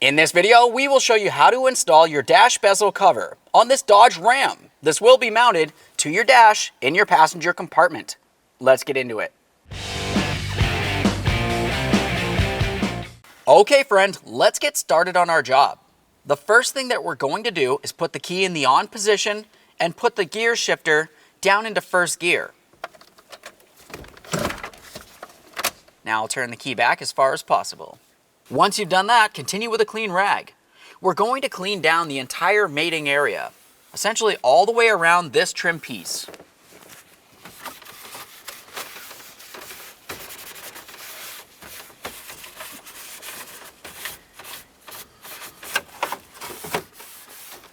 In this video, we will show you how to install your dash bezel cover on this Dodge Ram. This will be mounted to your dash in your passenger compartment. Let's get into it. Okay friend, let's get started on our job. The first thing that we're going to do is put the key in the on position and put the gear shifter down into first gear. Now I'll turn the key back as far as possible. Once you've done that, continue with a clean rag. We're going to clean down the entire mating area, essentially all the way around this trim piece.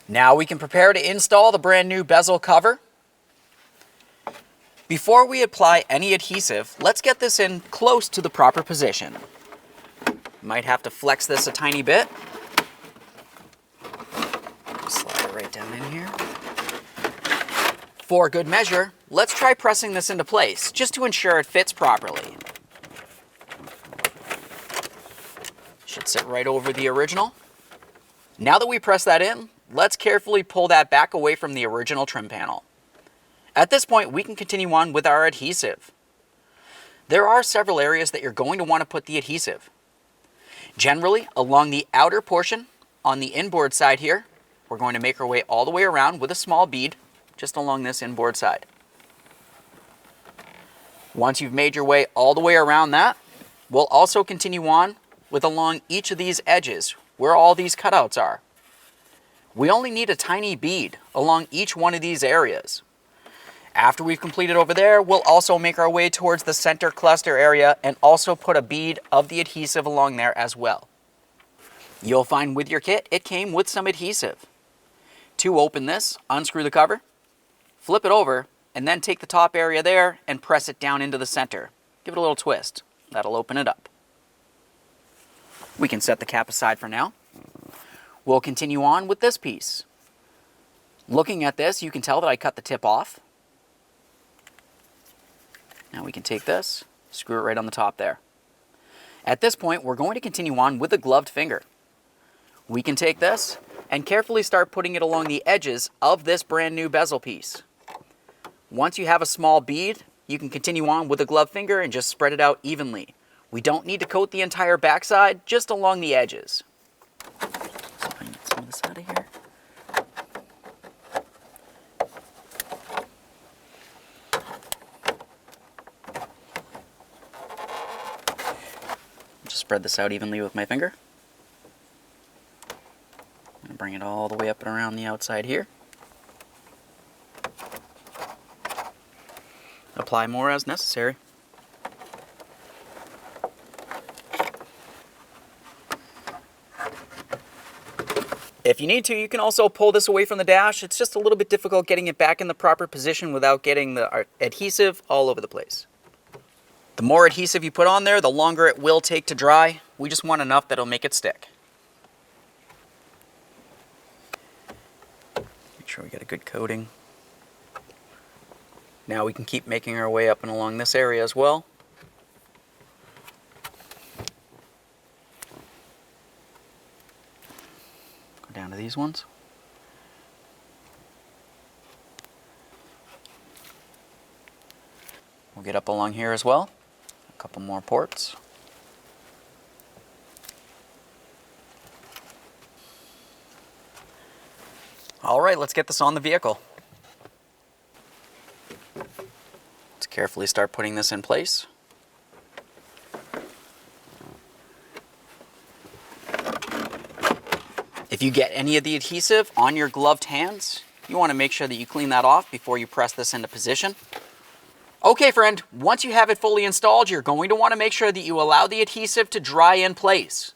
Now we can prepare to install the brand new bezel cover. Before we apply any adhesive, let's get this in close to the proper position. Might have to flex this a tiny bit. Slide it right down in here. For good measure, let's try pressing this into place, just to ensure it fits properly. Should sit right over the original. Now that we press that in, let's carefully pull that back away from the original trim panel. At this point, we can continue on with our adhesive. There are several areas that you're going to want to put the adhesive. Generally, along the outer portion on the inboard side here, we're going to make our way all the way around with a small bead just along this inboard side. Once you've made your way all the way around that, we'll also continue on with along each of these edges where all these cutouts are. We only need a tiny bead along each one of these areas. After we've completed over there, we'll also make our way towards the center cluster area and also put a bead of the adhesive along there as well. You'll find with your kit, it came with some adhesive. To open this, unscrew the cover, flip it over, and then take the top area there and press it down into the center. Give it a little twist. That'll open it up. We can set the cap aside for now. We'll continue on with this piece. Looking at this, you can tell that I cut the tip off. Now we can take this, screw it right on the top there. At this point, we're going to continue on with the gloved finger. We can take this and carefully start putting it along the edges of this brand new bezel piece. Once you have a small bead, you can continue on with the gloved finger and just spread it out evenly. We don't need to coat the entire backside, just along the edges. So if I can get some of this out of here. Spread this out evenly with my finger. I'm going to bring it all the way up and around the outside here. Apply more as necessary. If you need to, you can also pull this away from the dash. It's just a little bit difficult getting it back in the proper position without getting the adhesive all over the place. The more adhesive you put on there, the longer it will take to dry. We just want enough that'll make it stick. Make sure we get a good coating. Now we can keep making our way up and along this area as well. Go down to these ones. We'll get up along here as well. A couple more ports. All right, let's get this on the vehicle. Let's carefully start putting this in place. If you get any of the adhesive on your gloved hands, you want to make sure that you clean that off before you press this into position. Okay friend, once you have it fully installed, you're going to want to make sure that you allow the adhesive to dry in place.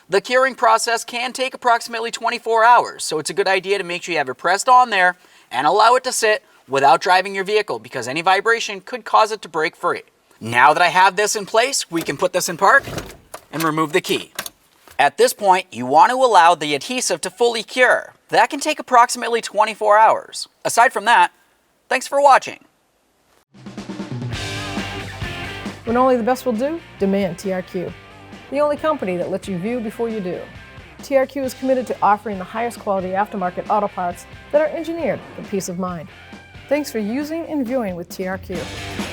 The curing process can take approximately 24 hours, so it's a good idea to make sure you have it pressed on there and allow it to sit without driving your vehicle because any vibration could cause it to break free. Now that I have this in place, we can put this in park and remove the key. At this point, you want to allow the adhesive to fully cure. That can take approximately 24 hours. Aside from that, thanks for watching. When only the best will do, demand TRQ. The only company that lets you view before you do. TRQ is committed to offering the highest quality aftermarket auto parts that are engineered for peace of mind. Thanks for using and viewing with TRQ.